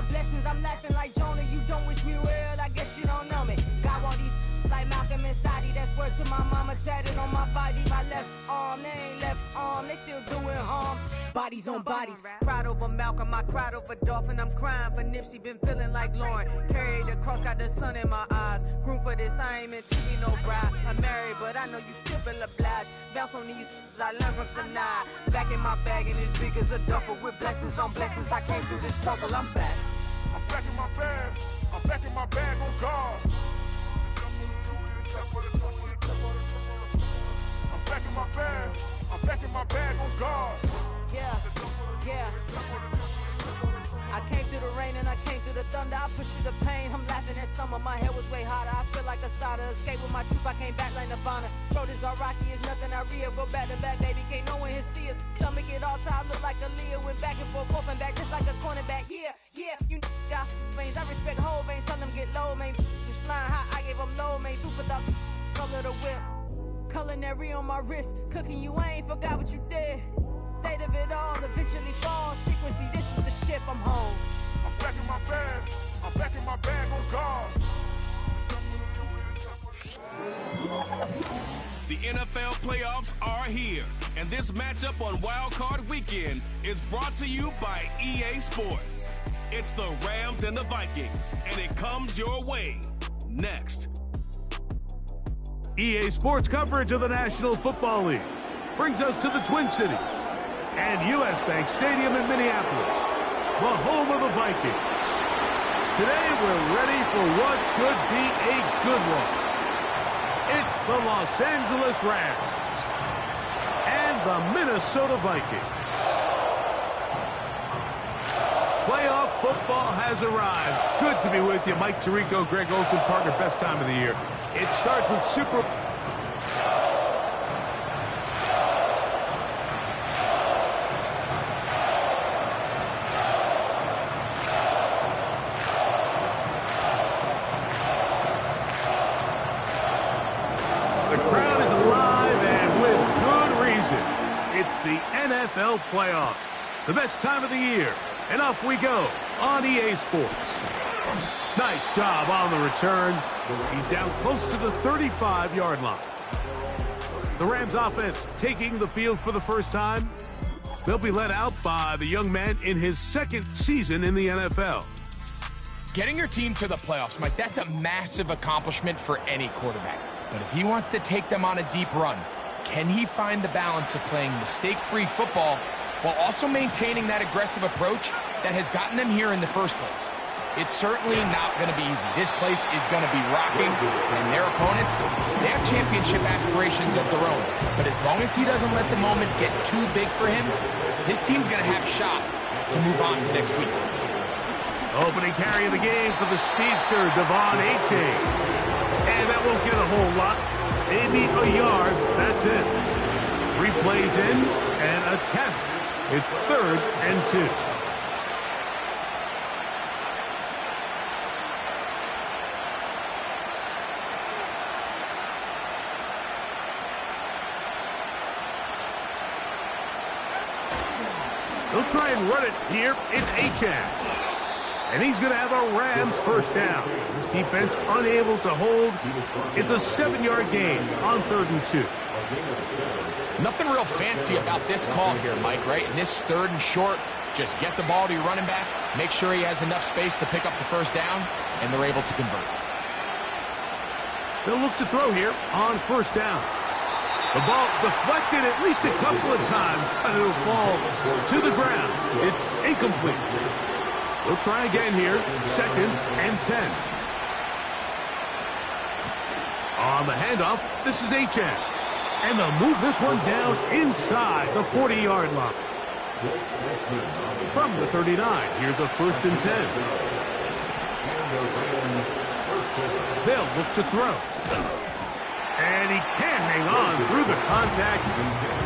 blessings, I'm laughing like Jonah. You don't wish me well, I guess you don't know me. Got all these like Malcolm and Sadie. That's word to my mama, tatted on my body. My left arm, they ain't left arm, they still doing harm. Bodies on bodies. Cried over Malcolm, I cried over Dolphin. I'm crying for Nipsey, been feeling like Lauren. Carried the cross, got the sun in my eyes. Groom for this, I ain't meant to be no bride. I'm married, but I know you still feel obliged. Bounce on these, I learned from Sanaa. Back in my bag and as big as a duffel. With blessings on blessings, I came through this struggle, I'm back. I'm back in my bag, I'm back in my bag on God. I'm back in my bag, I'm back in my bag on God. Yeah, yeah. I came through the rain and I came through the thunder. I pushed through the pain, I'm laughing at summer. My hair was way hotter, I feel like a starter. Escape with my truth, I came back like Nirvana. Road is all rocky, it's nothing I real. Go back to back, baby, can't no one here see us. Stomach it all time, look like a Leah. Went back and forth and back, just like a cornerback. Yeah, yeah, you got veins, I respect whole veins. Tell them get low, man. Just flying high, I gave them low, man. Two for the color the whip. Culinary on my wrist, cooking you, I ain't forgot what you did. State of it all, eventually falls. Frequency, this is the ship, I'm home. I'm back in my bag, I'm back in my bag on God. The NFL playoffs are here, and this matchup on Wild Card Weekend is brought to you by EA Sports. It's the Rams and the Vikings, and it comes your way next. EA Sports coverage of the National Football League brings us to the Twin Cities and U.S. Bank Stadium in Minneapolis, the home of the Vikings. Today we're ready for what should be a good one. It's the Los Angeles Rams and the Minnesota Vikings. Playoff football has arrived. Good to be with you. Mike Tirico, Greg Olsen, partner, best time of the year. It starts with Super... The crowd is alive and with good reason. It's the NFL playoffs. The best time of the year. And off we go on EA Sports. Nice job on the return. He's down close to the 35-yard line. The Rams offense taking the field for the first time. They'll be led out by the young man in his second season in the NFL. Getting your team to the playoffs, Mike, that's a massive accomplishment for any quarterback. But if he wants to take them on a deep run, can he find the balance of playing mistake-free football while also maintaining that aggressive approach that has gotten them here in the first place? It's certainly not going to be easy. This place is going to be rocking, and their opponents, they have championship aspirations of their own. But as long as he doesn't let the moment get too big for him, his team's going to have a shot to move on to next week. Opening carry of the game for the speedster, Devon Achane. And that won't get a whole lot. Maybe a yard, that's it. 3 plays in, and a test. It's 3rd and 2. They'll try and run it here. It's Achane. And he's going to have a Rams first down. His defense unable to hold. It's a 7-yard gain on 3rd and 2. Nothing real fancy about this call here, Mike, right? In this 3rd and short, just get the ball to your running back, make sure he has enough space to pick up the first down, and they're able to convert. They'll look to throw here on 1st down. The ball deflected at least a couple of times, and it'll fall to the ground. It's incomplete. They'll try again here, 2nd and 10. On the handoff, this is Achane. And they'll move this one down inside the 40-yard line. From the 39, here's a 1st and 10. They'll look to throw. And he can't hang on through the contact.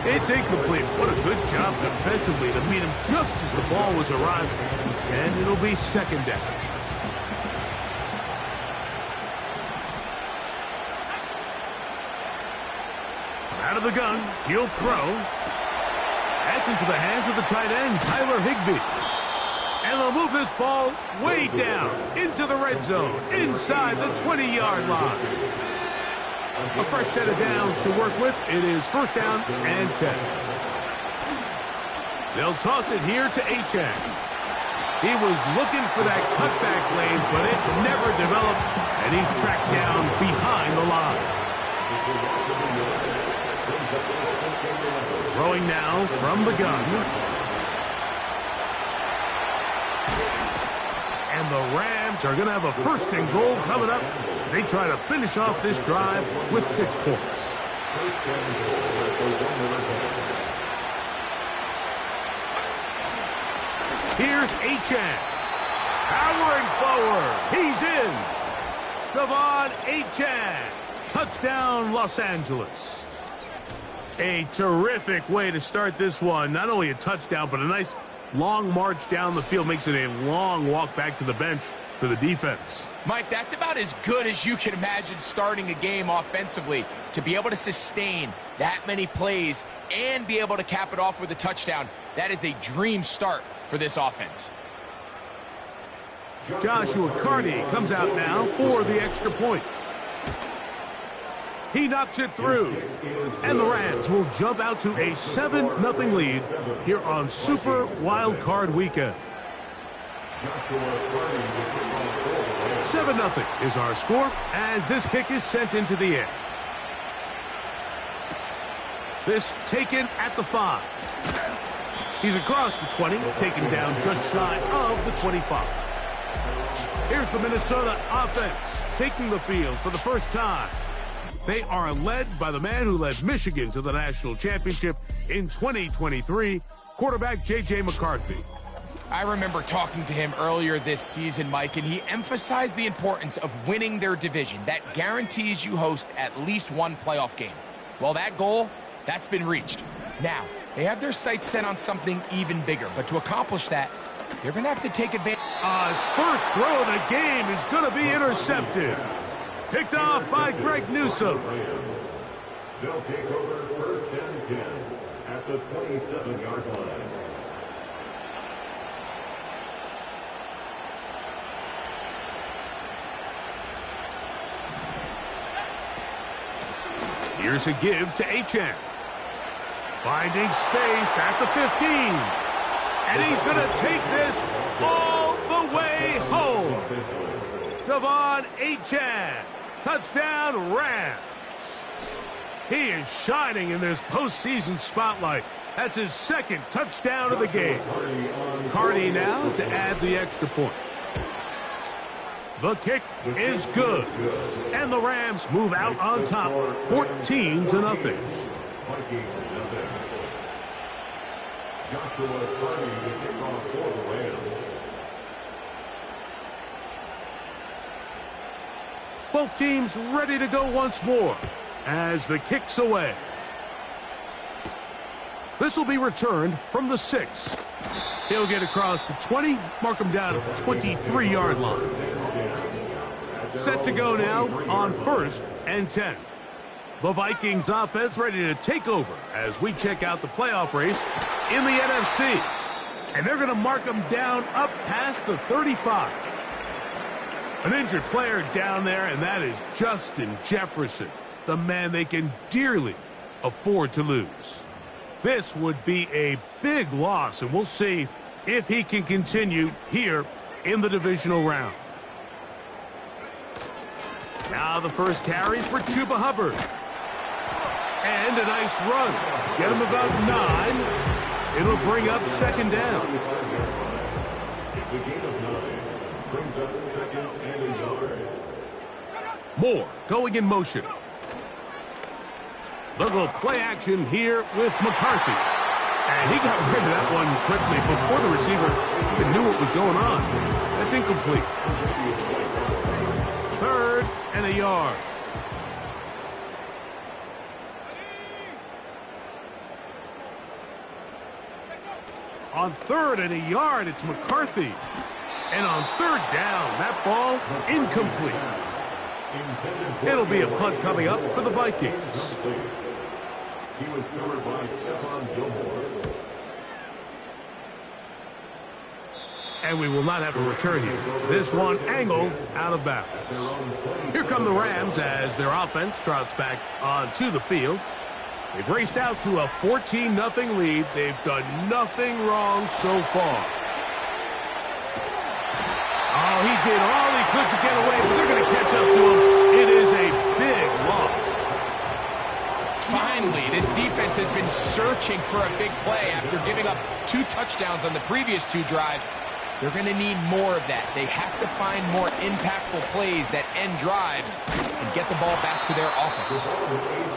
It's incomplete. What a good job defensively to meet him just as the ball was arriving. And it'll be 2nd down. Out of the gun, he'll throw. That's into the hands of the tight end, Tyler Higbee. And they'll move this ball way down into the red zone, inside the 20-yard line. A fresh set of downs to work with. It is first down and 10. They'll toss it here to Achane. He was looking for that cutback lane, but it never developed, and he's tracked down behind the line. Throwing now from the gun. And the Rams are going to have a first and goal coming up as they try to finish off this drive with 6 points. Here's Achane. Powering forward. He's in. De'Von Achane. Touchdown, Los Angeles. A terrific way to start this one. Not only a touchdown, but a nice long march down the field. Makes it a long walk back to the bench for the defense. Mike, that's about as good as you can imagine starting a game offensively. To be able to sustain that many plays and be able to cap it off with a touchdown, that is a dream start for this offense. Joshua Carty comes out now for the extra point. He knocks it through. And the Rams will jump out to a 7-0 lead here on Super Wild Card Weekend. 7-0 is our score as this kick is sent into the air. This taken at the 5. He's across the 20, taken down just shy of the 25. Here's the Minnesota offense taking the field for the first time. They are led by the man who led Michigan to the national championship in 2023, quarterback J.J. McCarthy. I remember talking to him earlier this season, Mike, and he emphasized the importance of winning their division. That guarantees you host at least one playoff game. Well, that goal, that's been reached. Now, they have their sights set on something even bigger, but to accomplish that, they're going to have to take advantage. His first throw of the game is going to be intercepted. Picked off by Greg Newsome. They'll take over first and 10 at the 27-yard line. Here's a give to Achane. Finding space at the 15. And he's going to take this all the way home. De'Von Achane. Touchdown, Rams. He is shining in this postseason spotlight. That's his second touchdown of the game. Carty now to add the extra point. The kick is good. And the Rams move out on top, 14-0. Joshua Carty to kick off for the Rams. Both teams ready to go once more as the kick's away. This will be returned from the 6. He'll get across the 20, mark him down at the 23-yard line. Set to go now on first and 10. The Vikings offense ready to take over as we check out the playoff race in the NFC. And they're going to mark them down up past the 35. An injured player down there, and that is Justin Jefferson, the man they can dearly afford to lose. This would be a big loss, and we'll see if he can continue here in the divisional round. Now the first carry for Chuba Hubbard. And a nice run. Get him about 9. It'll bring up second down. It's a gain of 9. Brings up second and a yard. Moore going in motion. Little play action here with McCarthy. And he got rid of that one quickly before the receiver even knew what was going on. That's incomplete. 3rd and a yard. On 3rd and a yard, it's McCarthy. And on 3rd down, that ball incomplete. It'll be a punt coming up for the Vikings. He was covered by Stephon Gilmore. And we will not have a return here. This one angled out of bounds. Here come the Rams as their offense trots back onto the field. They've raced out to a 14-0 lead. They've done nothing wrong so far. Oh, he did all he could to get away, but they're going to catch up to him. It is a big loss. Finally, this defense has been searching for a big play after giving up 2 touchdowns on the previous 2 drives. They're going to need more of that. They have to find more impactful plays that end drives and get the ball back to their offense.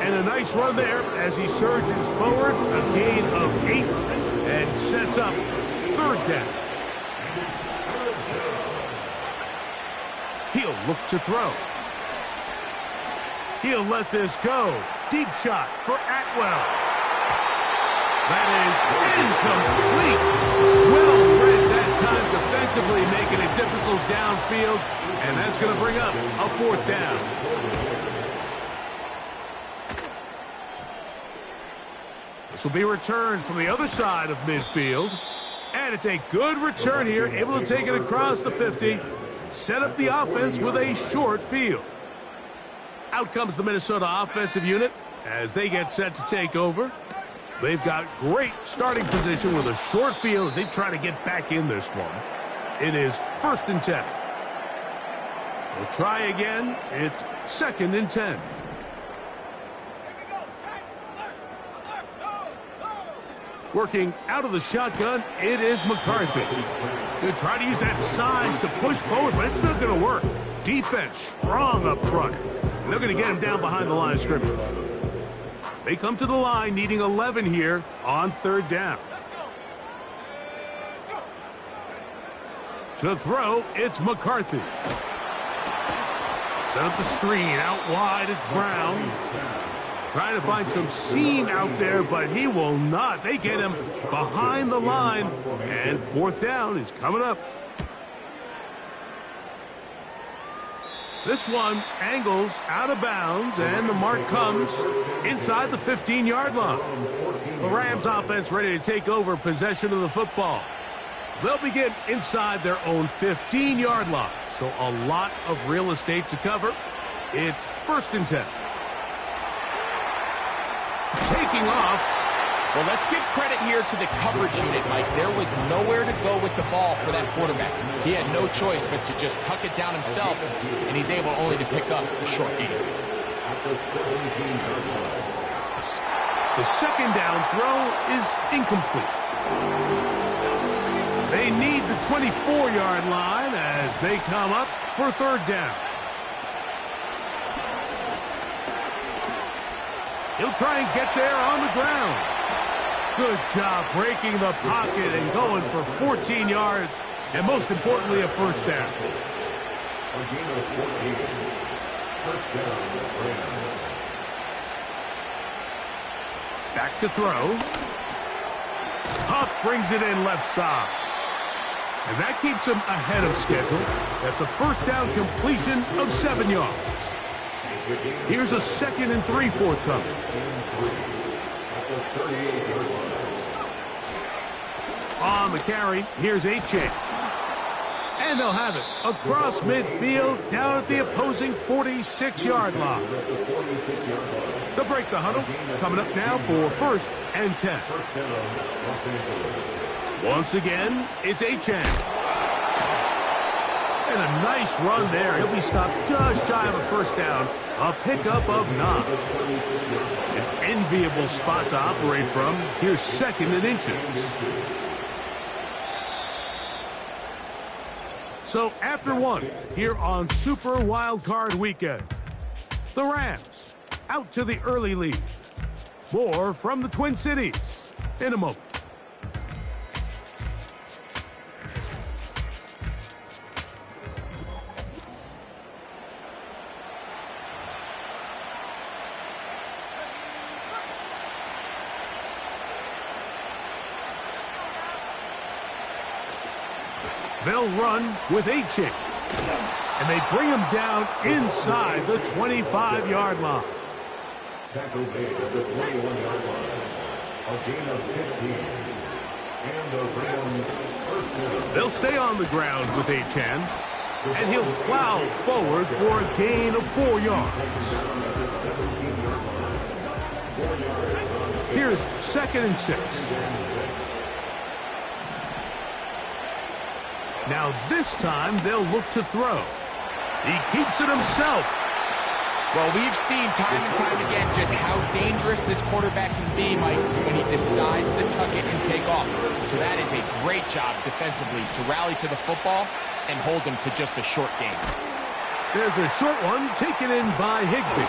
And a nice run there as he surges forward, a gain of 8, and sets up 3rd down. He'll look to throw. He'll let this go. Deep shot for Atwell. That is incomplete. Well read that time defensively, making it difficult downfield, and that's going to bring up a 4th down. This will be returned from the other side of midfield, and it's a good return here, able to take it across the 50 and set up the offense with a short field. Out comes the Minnesota offensive unit as they get set to take over. They've got great starting position with a short field as they try to get back in this one. It is 1st and 10. They'll try again. It's 2nd and 10. Working out of the shotgun, it is McCarthy. They'll try to use that size to push forward, but it's not going to work. Defense strong up front. And they're going to get him down behind the line of scrimmage. They come to the line needing 11 here on 3rd down. To throw, it's McCarthy. Set up the screen. Out wide, it's Brown. Trying to find some seam out there, but he will not. They get him behind the line, and 4th down is coming up. This one angles out of bounds, and the mark comes inside the 15-yard line. The Rams offense ready to take over possession of the football. They'll begin inside their own 15-yard line, so a lot of real estate to cover. It's 1st and 10. Taking off. Well, let's give credit here to the coverage unit, Mike. There was nowhere to go with the ball for that quarterback. He had no choice but to just tuck it down himself, and he's able only to pick up a short gain. The 2nd down throw is incomplete. They need the 24-yard line as they come up for 3rd down. He'll try and get there on the ground. Good job breaking the pocket and going for 14 yards, and most importantly, a 1st down. A gain of 14. 1st down, Rams. Back to throw. Huff brings it in left side. And that keeps him ahead of schedule. That's a 1st down completion of 7 yards. Here's a 2nd and 3 forthcoming. On the carry, here's Achane. And they'll have it across midfield down at the opposing 46-yard line. They'll break the huddle. Coming up now for 1st and 10. Once again, it's Achane. And a nice run there. He'll be stopped just shy of a 1st down. A pickup of 9. An enviable spot to operate from. Here's 2nd and inches. So after 1, here on Super Wildcard Weekend, the Rams out to the early lead. More from the Twin Cities in a moment. They'll run with Achane. And they bring him down inside the 25-yard line. Tackle made at the 21-yard line. A gain of 15. And the Rams first down. They'll stay on the ground with Achane, and he'll plow forward for a gain of 4 yards. Here's 2nd and 6. Now this time they'll look to throw. He keeps it himself. Well, we've seen time and time again just how dangerous this quarterback can be, Mike, when he decides to tuck it and take off. So that is a great job defensively to rally to the football and hold him to just a short gain. There's a short one taken in by Higbee.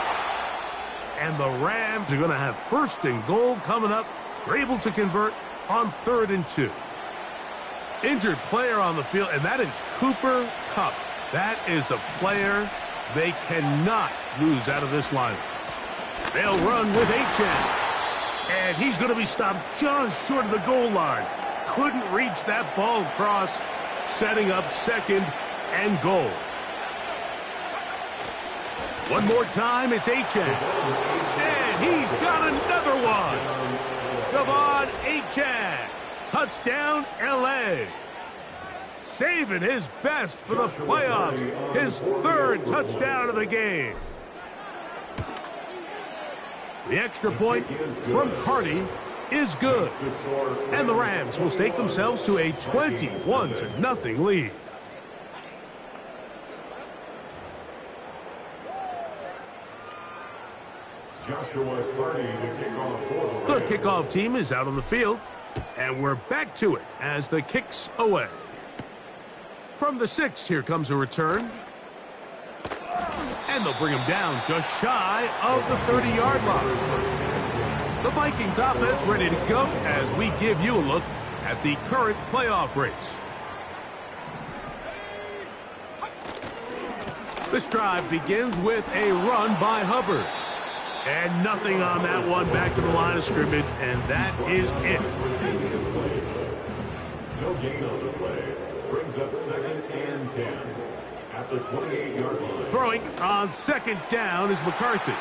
And the Rams are going to have 1st and goal coming up. They're able to convert on 3rd and 2. Injured player on the field, and that is Cooper Kupp. That is a player they cannot lose out of this lineup. They'll run with Achane. And he's going to be stopped just short of the goal line. Couldn't reach that ball across, setting up 2nd and goal. One more time, it's Achane. And he's got another one. De'Von Achane. Touchdown, L.A. Saving his best for the playoffs. His 3rd touchdown of the game. The extra point from Hardy is good. And the Rams will stake themselves to a 21-0 lead. Joshua Hardy, the kickoff for The kickoff team is out on the field. And we're back to it as the kick's away. From the 6, here comes a return. And they'll bring him down just shy of the 30-yard line. The Vikings offense ready to go as we give you a look at the current playoff race. This drive begins with a run by Hubbard. And nothing on that one, back to the line of scrimmage, and that is it. No gain on the play. Brings up 2nd and 10 at the 28-yard line. Throwing on 2nd down is McCarthy.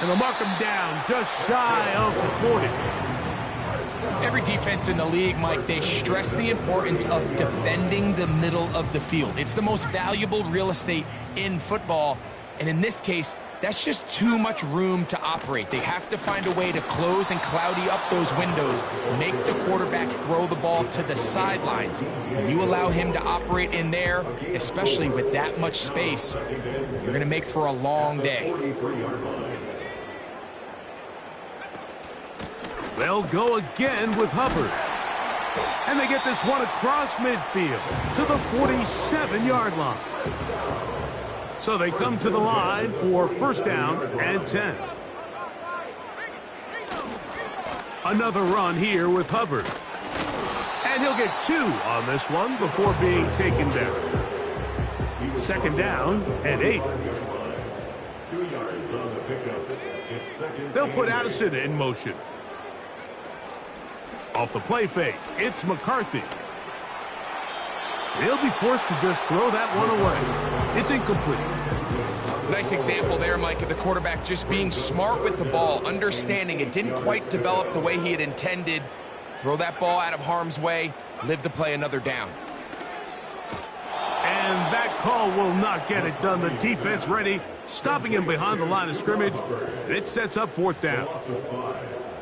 And they'll mark him down just shy of the 40. Every defense in the league, Mike, they stress the importance of defending the middle of the field. It's the most valuable real estate in football. And in this case, that's just too much room to operate. They have to find a way to close and cloudy up those windows, make the quarterback throw the ball to the sidelines. When you allow him to operate in there, especially with that much space, you're going to make for a long day. They'll go again with Hubbard. And they get this one across midfield to the 47-yard line. So they come to the line for 1st down and 10. Another run here with Hubbard. And he'll get 2 on this one before being taken down. 2nd down and 8. 2 yards on the pickup. It's 2nd. They'll put Addison in motion. Off the play fake, it's McCarthy. They'll be forced to just throw that one away. It's incomplete. Nice example there, Mike, of the quarterback just being smart with the ball, understanding it didn't quite develop the way he had intended. Throw that ball out of harm's way, live to play another down. And that call will not get it done. The defense ready, stopping him behind the line of scrimmage. And it sets up 4th down.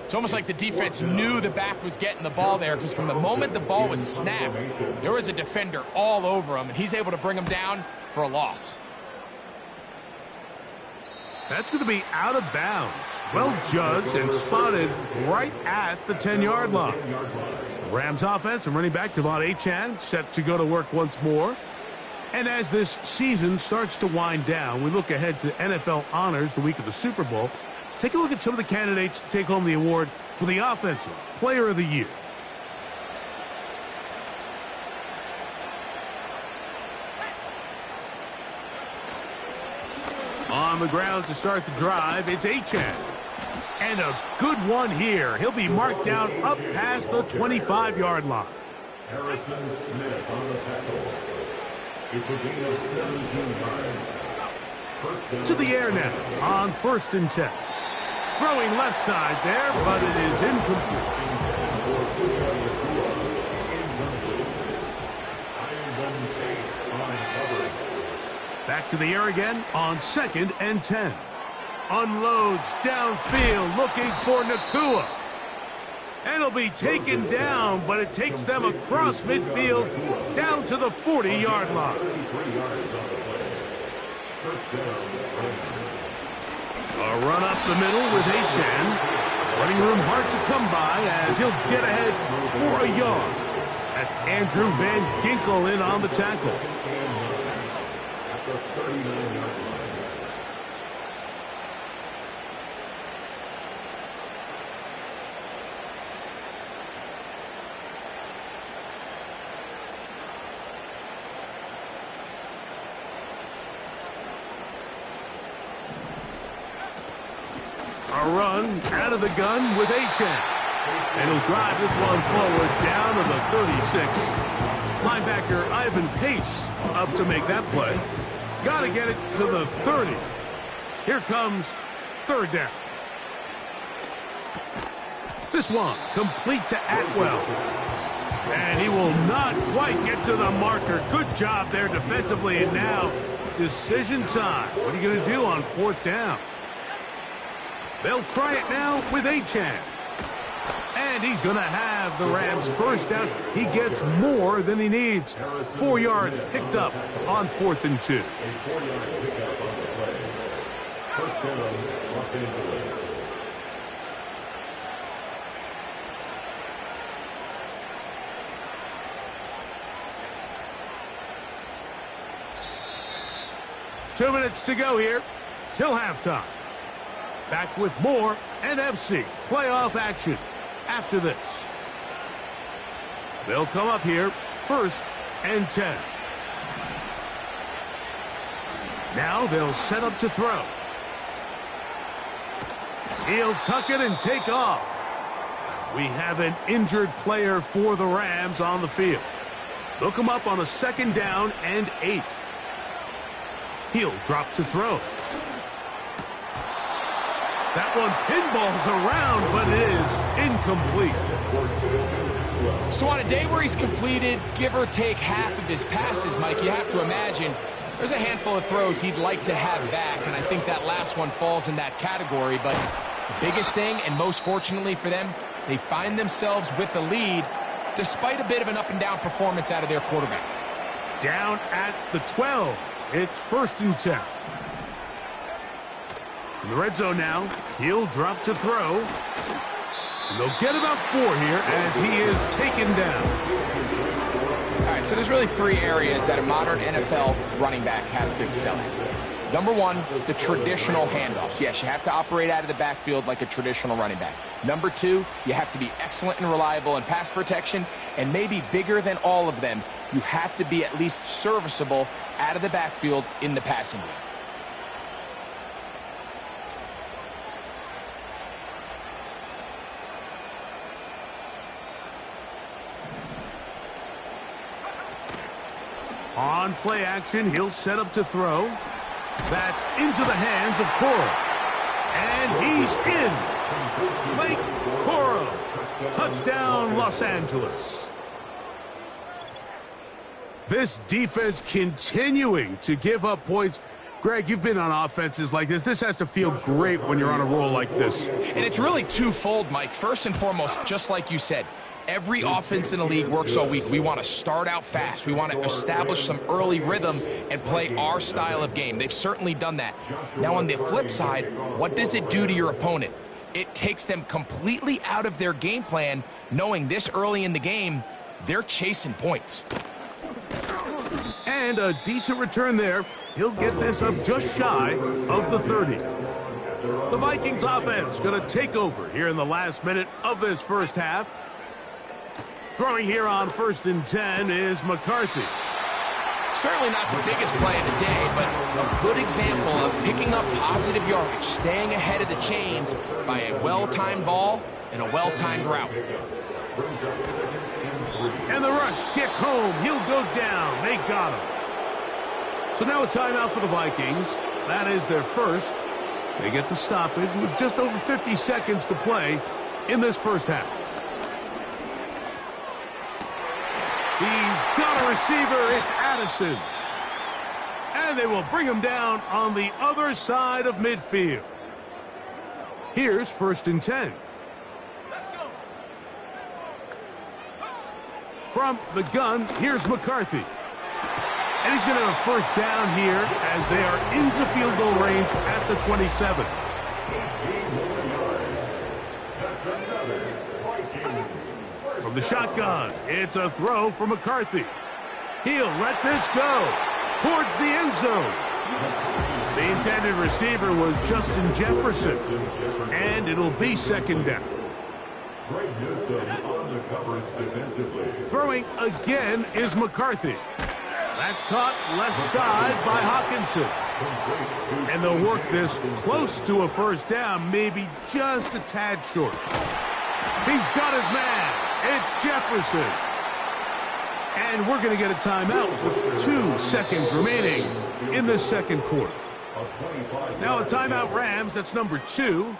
It's almost like the defense knew the back was getting the ball there, because from the moment the ball was snapped, there was a defender all over him, and he's able to bring him down for a loss. That's going to be out of bounds. Well judged and spotted right at the 10-yard line. The Rams offense and running back De'Von Achane set to go to work once more. And as this season starts to wind down, we look ahead to NFL honors the week of the Super Bowl. Take a look at some of the candidates to take home the award for the Offensive Player of the Year. On the ground to start the drive, it's Achane. And a good one here. He'll be marked down up past the 25-yard line. Harrison Smith on the tackle. It's a gain of 17 yards. To the air now on 1st and 10. Throwing left side there, but it is incomplete. to the air again on 2nd and 10. Unloads downfield looking for Nacua. And it'll be taken down, but it takes them across midfield down to the 40-yard line. A run up the middle with Achane. Running room hard to come by as he'll get ahead for a yard. That's Andrew Van Ginkel in on the tackle. A run out of the gun with Achane. And he'll drive this one forward down to the 36. Linebacker Ivan Pace up to make that play. Got to get it to the 30. Here comes 3rd down. This one complete to Atwell. And he will not quite get to the marker. Good job there defensively. And now decision time. What are you going to do on 4th down? They'll try it now with Achane. And he's going to have the Rams 1st down. He gets more than he needs. 4 yards picked up on 4th and 2. A 4-yard pickup on the play. 1st down, Los Angeles. Two minutes to go here till halftime. Back with more NFC playoff action after this. They'll come up here 1st and 10. Now they'll set up to throw. He'll tuck it and take off. We have an injured player for the Rams on the field. They'll come up on a 2nd down and 8. He'll drop to throw. That one pinballs around, but it is incomplete. So on a day where he's completed, give or take half of his passes, Mike, you have to imagine there's a handful of throws he'd like to have back, and I think that last one falls in that category. But the biggest thing, and most fortunately for them, they find themselves with the lead despite a bit of an up-and-down performance out of their quarterback. Down at the 12. It's 1st and 10. In the red zone now, he'll drop to throw. And they'll get about 4 here as he is taken down. All right, so there's really 3 areas that a modern NFL running back has to excel at. Number 1, the traditional handoffs. Yes, you have to operate out of the backfield like a traditional running back. Number 2, you have to be excellent and reliable in pass protection. And maybe bigger than all of them, you have to be at least serviceable out of the backfield in the passing game. On play action, he'll set up to throw. That's into the hands of Coro. And he's in. Blake Coro. Touchdown, Los Angeles. This defense continuing to give up points. Greg, you've been on offenses like this. This has to feel great when you're on a roll like this. And it's really twofold, Mike. First and foremost, just like you said, every offense in the league works all week. We want to start out fast. We want to establish some early rhythm and play our style of game. They've certainly done that. Now, on the flip side, what does it do to your opponent? It takes them completely out of their game plan, knowing this early in the game, they're chasing points. And a decent return there. He'll get this up just shy of the 30. The Vikings offense going to take over here in the last minute of this first half. Throwing here on 1st and 10 is McCarthy. Certainly not the biggest play of the day, but a good example of picking up positive yardage, staying ahead of the chains by a well-timed ball and a well-timed route. And the rush gets home. He'll go down. They got him. So now a timeout for the Vikings. That is their first. They get the stoppage with just over 50 seconds to play in this first half. He's got a receiver. It's Addison. And they will bring him down on the other side of midfield. Here's 1st and 10. From the gun, here's McCarthy. And he's going to have a first down here as they are into field goal range at the 27. From the shotgun, it's a throw for McCarthy. He'll let this go towards the end zone. The intended receiver was Justin Jefferson, and it'll be 2nd down. Throwing again is McCarthy. That's caught left side by Hawkinson. And they'll work this close to a first down, maybe just a tad short. He's got his man. It's Jefferson. And we're going to get a timeout with 2 seconds remaining in the 2nd quarter. Now a timeout Rams, that's number 2.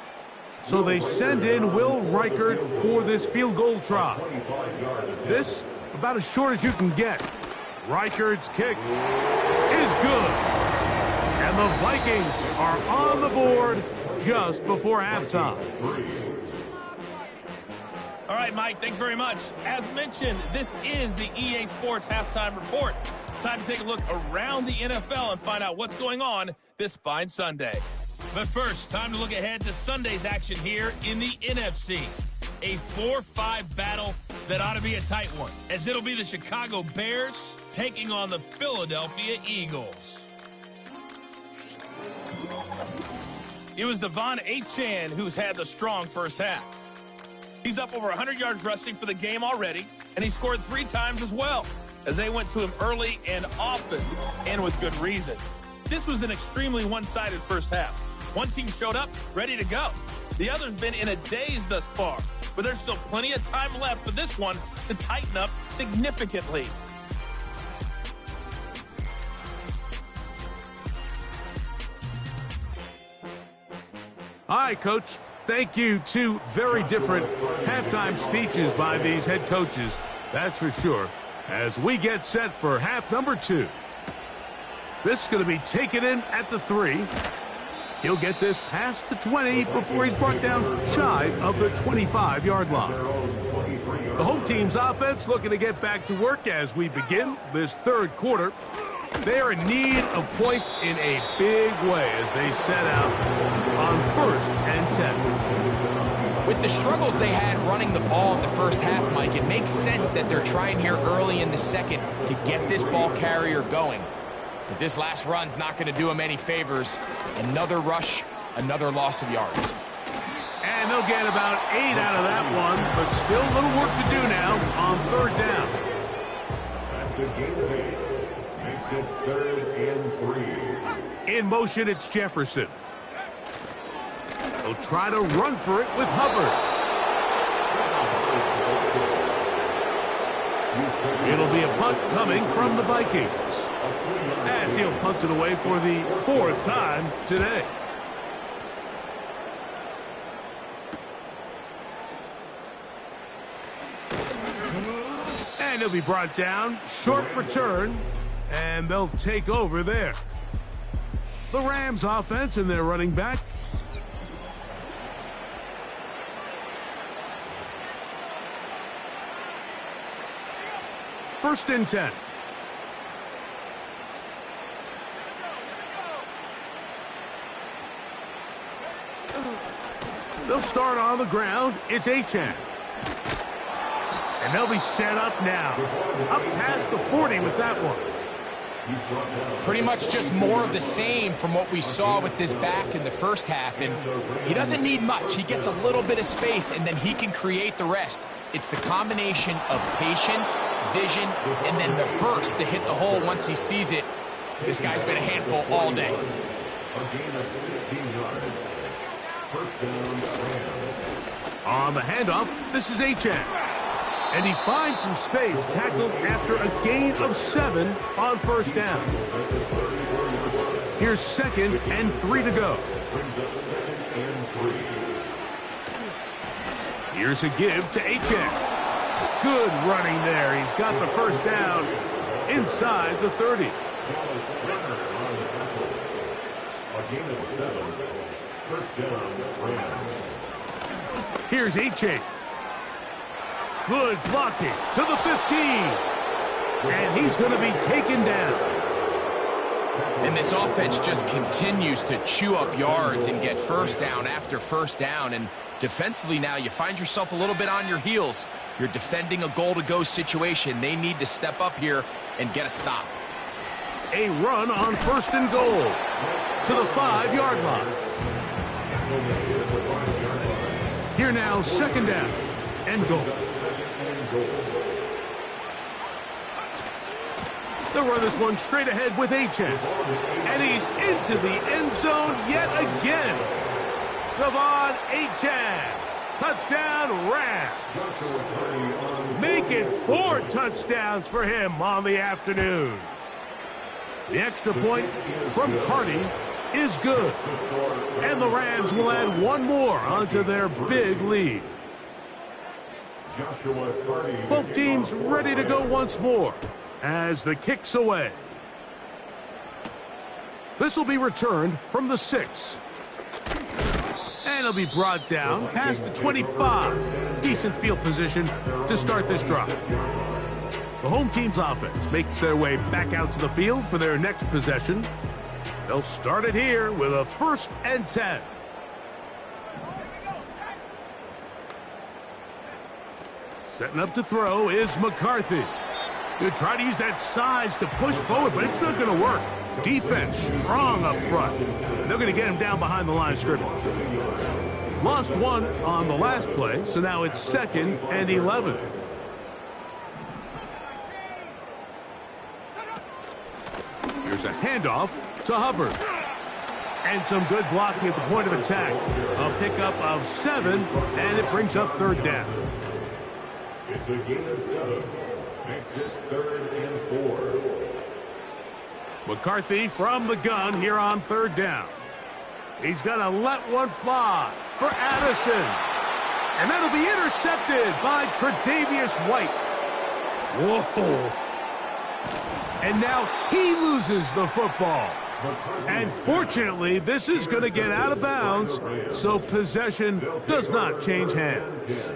So they send in Will Reichard for this field goal try. This about as short as you can get. Reichard's kick is good. And the Vikings are on the board just before halftime. All right, Mike, thanks very much. As mentioned, this is the EA Sports Halftime Report. Time to take a look around the NFL and find out what's going on this fine Sunday. But first, time to look ahead to Sunday's action here in the NFC. A 4-5 battle that ought to be a tight one, as it'll be the Chicago Bears taking on the Philadelphia Eagles. It was Devon Achane who's had the strong first half. He's up over 100 yards rushing for the game already, and he scored 3 times as well, as they went to him early and often, and with good reason. This was an extremely one-sided first half. One team showed up, ready to go. The other's been in a daze thus far, but there's still plenty of time left for this one to tighten up significantly. All right, Coach. Thank you. 2 very different halftime speeches by these head coaches, that's for sure, as we get set for half number 2. This is going to be taken in at the 3. He'll get this past the 20 before he's brought down shy of the 25-yard line. The home team's offense looking to get back to work as we begin this 3rd quarter. They are in need of points in a big way as they set out on 1st and 10. With the struggles they had running the ball in the first half, Mike, it makes sense that they're trying here early in the 2nd to get this ball carrier going. But this last run's not going to do him any favors. Another rush, another loss of yards. And they'll get about 8 out of that one, but still a little work to do now on 3rd down. That's the game of 8. Makes it 3rd and 3. In motion, it's Jefferson. He'll try to run for it with Hubbard. It'll be a punt coming from the Vikings, as he'll punt it away for the 4th time today. And he'll be brought down. Short return, and they'll take over there. The Rams offense and their running back. First and 10. They'll start on the ground. It's Achane. And they'll be set up now. Up past the 40 with that one. Pretty much just more of the same from what we saw with this back in the first half. And he doesn't need much. He gets a little bit of space, and then he can create the rest. It's the combination of patience, vision, and then the burst to hit the hole once he sees it. This guy's been a handful all day. A gain of 16 yards. First down. On the handoff, this is Achane. And he finds some space, tackled after a gain of 7 on first down. Here's 2nd and 3 to go. Here's a give to Achane. Good running there. He's got the first down inside the 30. Dallas Turner on the tackle. A gain of 7. First down, Rams. Here's Achane. Good blocking to the 15. And he's going to be taken down. And this offense just continues to chew up yards and get first down after first down. And defensively now, you find yourself a little bit on your heels. You're defending a goal-to-go situation. They need to step up here and get a stop. A run on 1st and goal to the 5-yard line. Here now, 2nd down and goal. They'll run this one straight ahead with Achane. And he's into the end zone yet again. De'Von Achane. Touchdown, Rams. Make it 4 touchdowns for him on the afternoon. The extra point from Carty is good. And the Rams will add 1 more onto their big lead. Both teams ready to go once more as the kick's away. This will be returned from the 6. And it'll be brought down past the 25. Decent field position to start this drive. The home team's offense makes their way back out to the field for their next possession. They'll start it here with a 1st and 10. Setting up to throw is McCarthy. He'll try to use that size to push forward, but it's not going to work. Defense strong up front. And they're going to get him down behind the line of scrimmage. Lost 1 on the last play, so now it's 2nd and 11. Here's a handoff to Hubbard. And some good blocking at the point of attack. A pickup of 7, and it brings up 3rd down. It's a gain of 7. Makes it 3rd and 4. McCarthy from the gun here on 3rd down. He's going to let one fly for Addison. And that'll be intercepted by Tre'Davious White. Whoa. And now he loses the football. And fortunately, this is going to get out of bounds, so possession does not change hands.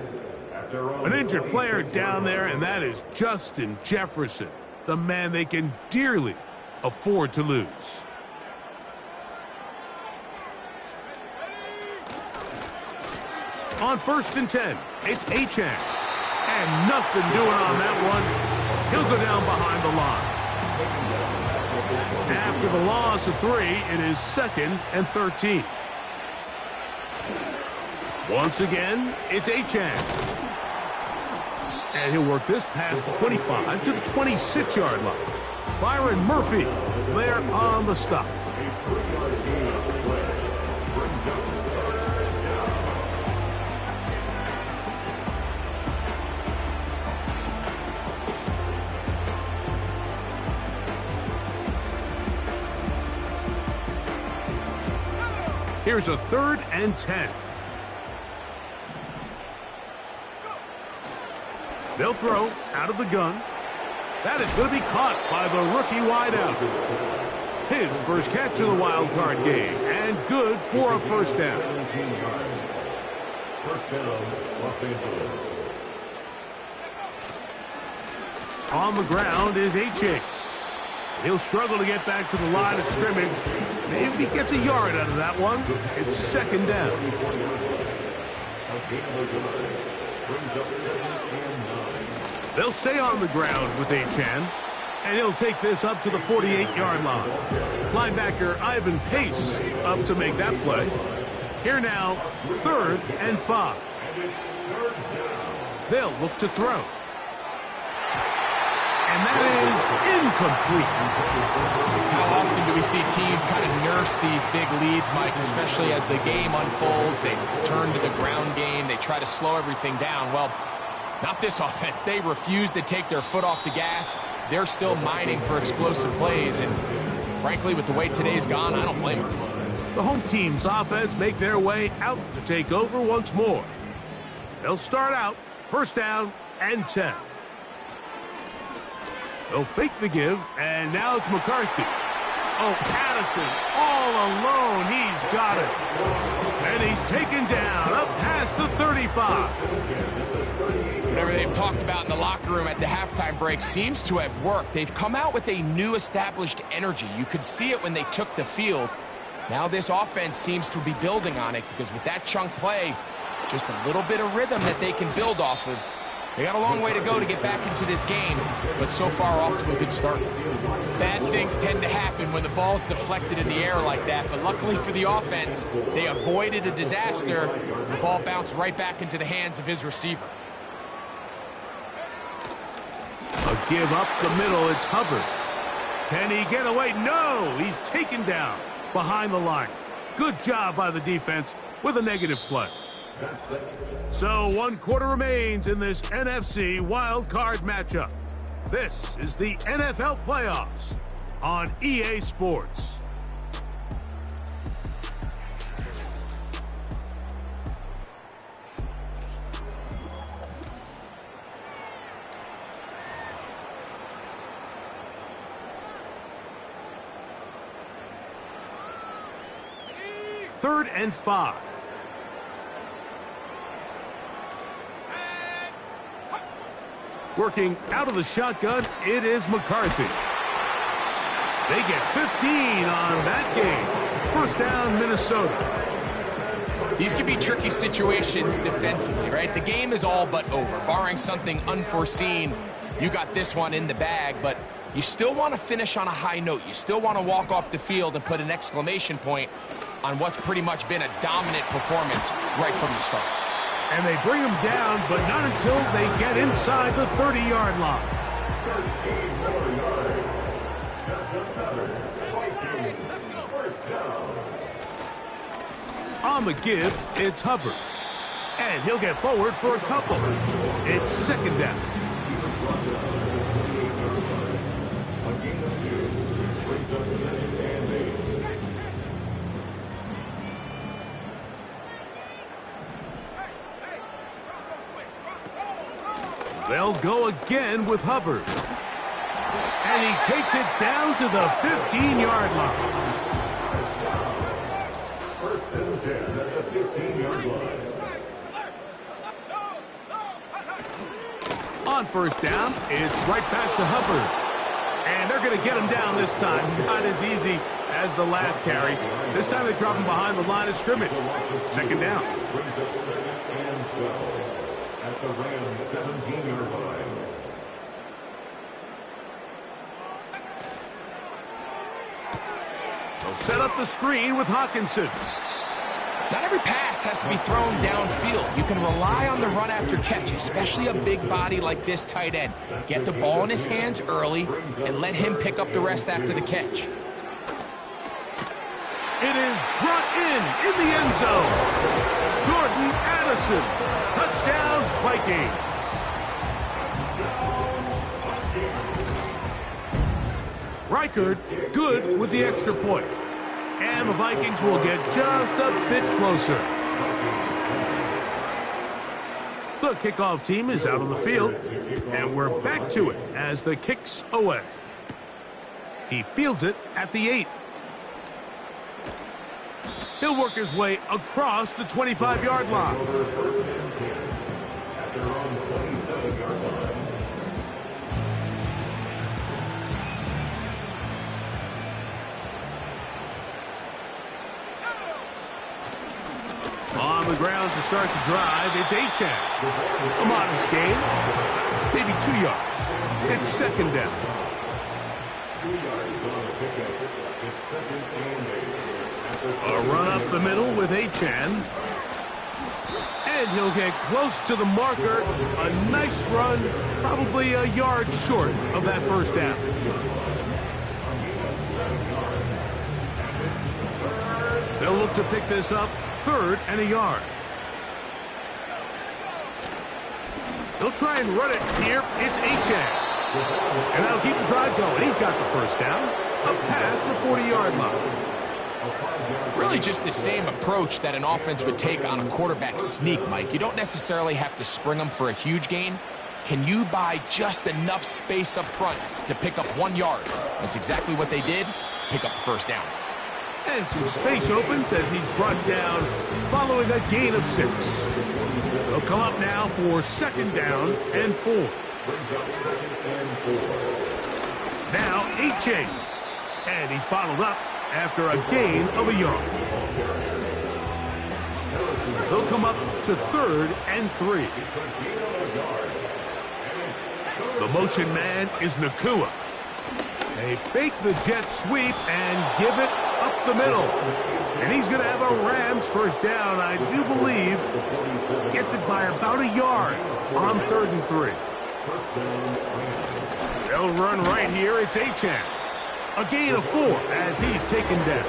An injured player down there, and that is Justin Jefferson, the man they can dearly afford to lose. On 1st and 10, it's Achane. And nothing doing on that one. He'll go down behind the line. After the loss of 3, it is 2nd and 13. Once again, it's Achane. And he'll work this past the 25 to the 26-yard line. Byron Murphy there on the stop. Here's a 3rd and 10. They'll throw out of the gun. That is going to be caught by the rookie wideout. His first catch of the wild card game, and good for a 1st down. 1st down, Los Angeles. On the ground is Achane. He'll struggle to get back to the line of scrimmage. Maybe he gets a yard out of that one. It's 2nd down. They'll stay on the ground with Achane, and he'll take this up to the 48-yard line. Linebacker Ivan Pace up to make that play. Here now, 3rd and 5. They'll look to throw. And that is incomplete. How often do we see teams kind of nurse these big leads, Mike, especially as the game unfolds? They turn to the ground game. They try to slow everything down. Well, not this offense. They refuse to take their foot off the gas. They're still mining for explosive plays. And frankly, with the way today's gone, I don't blame them. The home team's offense make their way out to take over once more. They'll start out 1st down and 10. They'll fake the give, and now it's McCarthy. Oh, Addison all alone. He's got it. And he's taken down up past the 35. Whatever they've talked about in the locker room at the halftime break seems to have worked. They've come out with a new established energy. You could see it when they took the field. Now this offense seems to be building on it because with that chunk play, just a little bit of rhythm that they can build off of. They got a long way to go to get back into this game, but so far off to a good start. Bad things tend to happen when the ball's deflected in the air like that, but luckily for the offense, they avoided a disaster. The ball bounced right back into the hands of his receiver. A give up the middle, it's Hubbard. Can he get away? No, he's taken down behind the line. Good job by the defense with a negative play. So 1 quarter remains in this NFC wild card matchup. This is the NFL playoffs on EA Sports. Third and 5. Working out of the shotgun, it is McCarthy. They get 15 on that game. First down, Minnesota. These can be tricky situations defensively, right? The game is all but over. Barring something unforeseen, you got this one in the bag, but you still want to finish on a high note. You still want to walk off the field and put an exclamation point on what's pretty much been a dominant performance right from the start. And they bring him down, but not until they get inside the 30-yard line. 13 more yards. That's another Vikings first down. On the give, it's Hubbard. And he'll get forward for a couple. It's second down. A gain of 2 brings up second and 8. They'll go again with Hubbard. And he takes it down to the 15-yard line. First and 10 at the 15-yard line. On first down, it's right back to Hubbard. And they're going to get him down this time. Not as easy as the last carry. This time they drop him behind the line of scrimmage. Second down. Brings up second and 12 at the Rams 17-yard line. They'll set up the screen with Hawkinson. Not every pass has to be thrown downfield. You can rely on the run after catch, especially a big body like this tight end. Get the ball in his hands early and let him pick up the rest after the catch. It is brought in the end zone. Jordan Addison. Touchdown, Vikings. Reichard, good with the extra point. And the Vikings will get just a bit closer. The kickoff team is out on the field, and we're back to it as the kick's away. He fields it at the 8. He'll work his way across the 25-yard line. First and 10 at their own 27-yard line. On the ground to start the drive, it's Achane. A modest gain, maybe 2 yards. It's second down. 2 yards on the pickup. It's second and 8. A run up the middle with Achane. And he'll get close to the marker. A nice run, probably a yard short of that first down. They'll look to pick this up. Third and a yard. They'll try and run it here. It's Achane. And that'll keep the drive going. He's got the first down. Up past the 40-yard line. Really just the same approach that an offense would take on a quarterback sneak, Mike. You don't necessarily have to spring them for a huge gain. Can you buy just enough space up front to pick up 1 yard? That's exactly what they did. Pick up the first down. And some space opens as he's brought down following a gain of 6. They'll come up now for 2nd down and 4. Now H.A. And he's bottled up after a gain of 1 yard. They'll come up to 3rd and 3. The motion man is Nacua. They fake the jet sweep and give it up the middle. And he's going to have a Rams first down, I do believe. Gets it by about 1 yard on 3rd and 3. They'll run right here. It's Achane. A gain of 4 as he's taken down.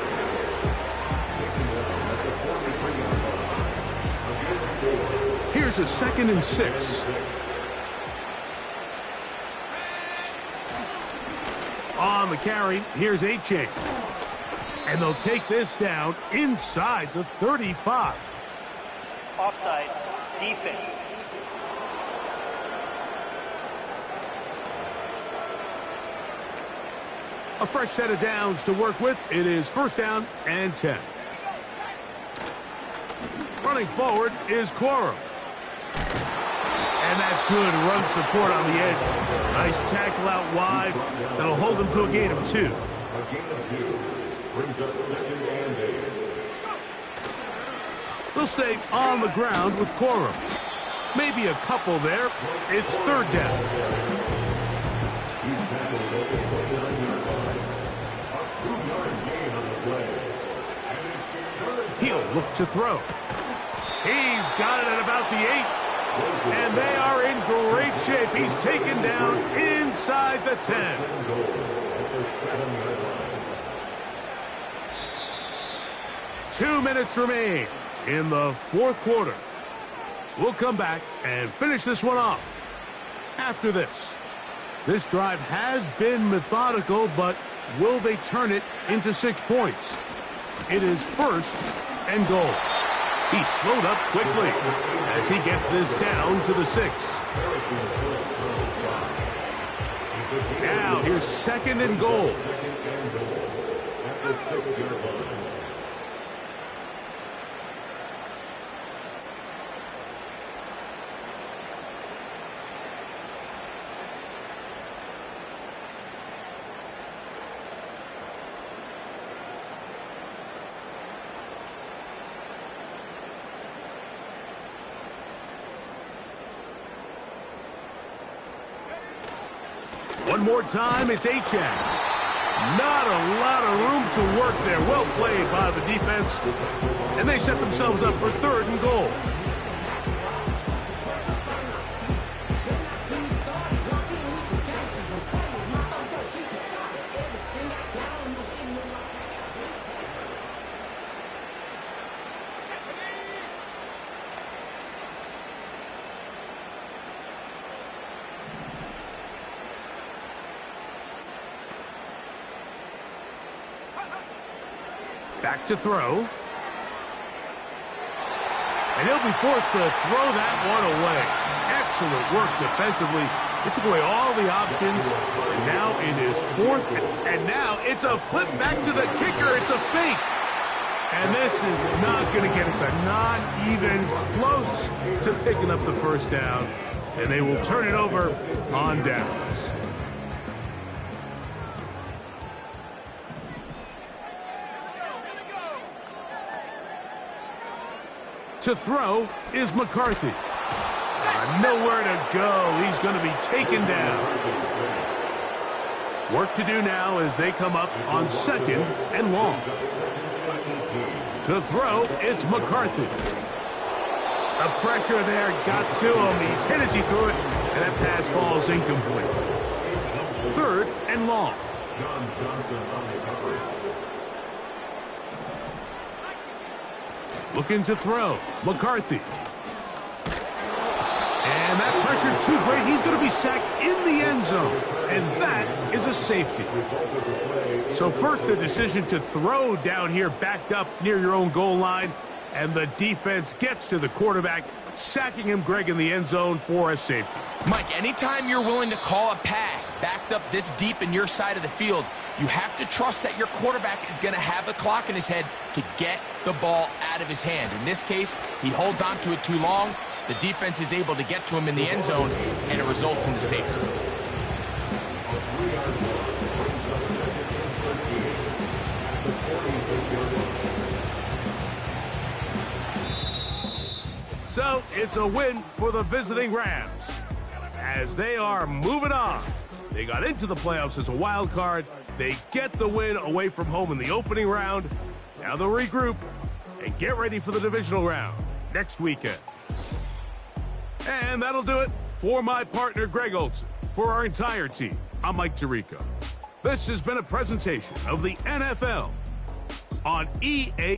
Here's a 2nd and 6. On the carry, here's Achane. And they'll take this down inside the 35. Offside, defense. A fresh set of downs to work with. It is 1st down and 10. Running forward is Corum. And that's good run support on the edge. Nice tackle out wide. That'll hold them to a gain of 2. A gain of 2 brings up 2nd and 8. They'll stay on the ground with Corum. Maybe a couple there. It's 3rd down. He's tackled at the 29-yard line. A 2-yard gain on the play. And it's 3rd. He'll look to throw. He's got it at about the 8. And they are in great shape. He's taken down inside the 10. 2 minutes remain in the 4th quarter. We'll come back and finish this one off after this. This drive has been methodical, but will they turn it into 6 points? It is 1st and goal. He slowed up quickly as he gets this down to the 6. Now here's 2nd and goal. At the 6-yard line. One more time, it's Achane. Not a lot of room to work there. Well played by the defense. And they set themselves up for 3rd and goal. Back to throw. And he'll be forced to throw that one away. Excellent work defensively. It took away all the options. And now it is 4th. And now it's a flip back to the kicker. It's a fake. And this is not going to get it done. Not even close to picking up the first down. And they will turn it over on downs. To throw is McCarthy. Nowhere to go. He's going to be taken down. Work to do now as they come up on 2nd and long. To throw, it's McCarthy. The pressure there got to him. He's hit as he threw it, and that pass falls incomplete. 3rd and long. John Johnson on the cover. Looking to throw. McCarthy. And that pressure too great. He's going to be sacked in the end zone. And that is a safety. So first the decision to throw down here backed up near your own goal line. and the defense gets to the quarterback, sacking him, Greg, in the end zone for a safety. Mike, anytime you're willing to call a pass backed up this deep in your side of the field, you have to trust that your quarterback is going to have the clock in his head to get the ball out of his hand. In this case, he holds on to it too long. The defense is able to get to him in the end zone, and it results in the safety. So it's a win for the visiting Rams as they are moving on. They got into the playoffs as a wild card. They get the win away from home in the opening round. Now they'll regroup and get ready for the divisional round next weekend. And that'll do it for my partner, Greg Olsen. For our entire team, I'm Mike Tirico. This has been a presentation of the NFL on EA.